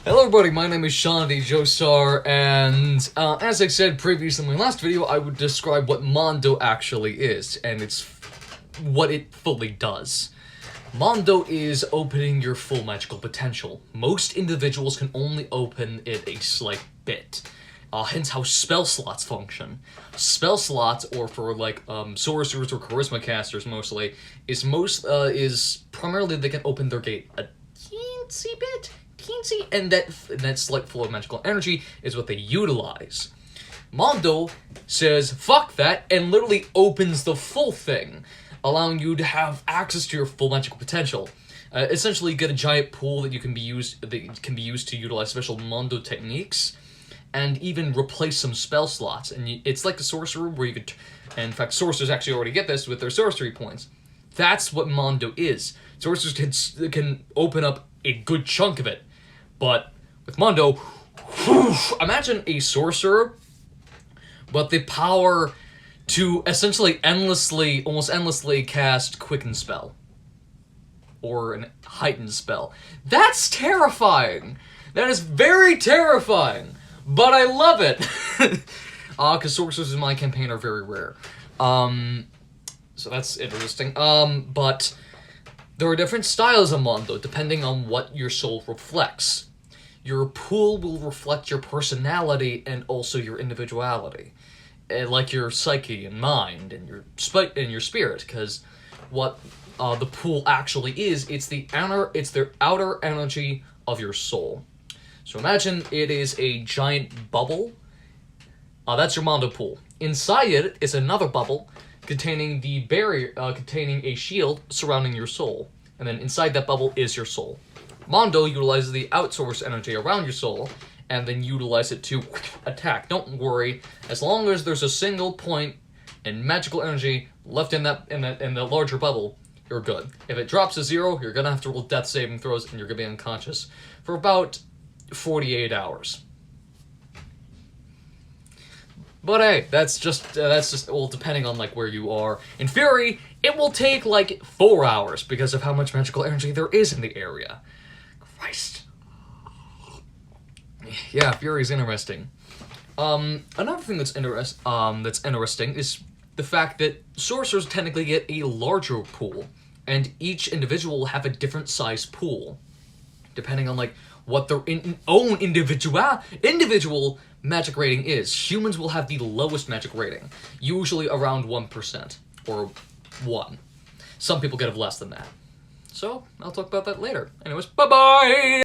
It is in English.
Hello everybody, my name is Shandy Joestar, and as I said previously in my last video, I would describe what Mondo actually is, and it's what it fully does. Mondo is opening your full magical potential. Most individuals can only open it a slight bit. Hence how spell slots function. Spell slots, or for like sorcerers or charisma casters mostly, is primarily they can open their gate a teensy bit. And that slight flow of magical energy is what they utilize. Mondo says, fuck that, and literally opens the full thing, allowing you to have access to your full magical potential. Essentially, you get a giant pool that can be used to utilize special Mondo techniques, and even replace some spell slots. And it's like the sorcerer, where you could, and in fact, sorcerers actually already get this with their sorcery points. That's what Mondo is. Sorcerers can open up a good chunk of it. But with Mondo, imagine a sorcerer, but the power to essentially almost endlessly cast Quicken Spell. Or an Heightened Spell. That's terrifying! That is very terrifying! But I love it! Because sorcerers in my campaign are very rare. So that's interesting. But there are different styles of Mondo, depending on what your soul reflects. Your pool will reflect your personality and also your individuality, like your psyche and mind and your spirit. Because what the pool actually is, it's the outer energy of your soul. So imagine it is a giant bubble. That's your Mondo pool. Inside it is another bubble containing the barrier, containing a shield surrounding your soul, and then inside that bubble is your soul. Mondo utilizes the outsource energy around your soul, and then utilize it to attack. Don't worry, as long as there's a single point in magical energy left in the larger bubble, you're good. If it drops to 0, you're gonna have to roll death saving throws, and you're gonna be unconscious for about 48 hours. But hey, that's just well, depending on like where you are. In Fury, it will take like 4 hours because of how much magical energy there is in the area. Christ. Yeah, Fury's interesting. Another thing that's interesting is the fact that sorcerers technically get a larger pool, and each individual will have a different size pool, depending on like what their own individual magic rating is. Humans will have the lowest magic rating, usually around 1%, or 1. Some people get less than that. So, I'll talk about that later. Anyways, bye-bye!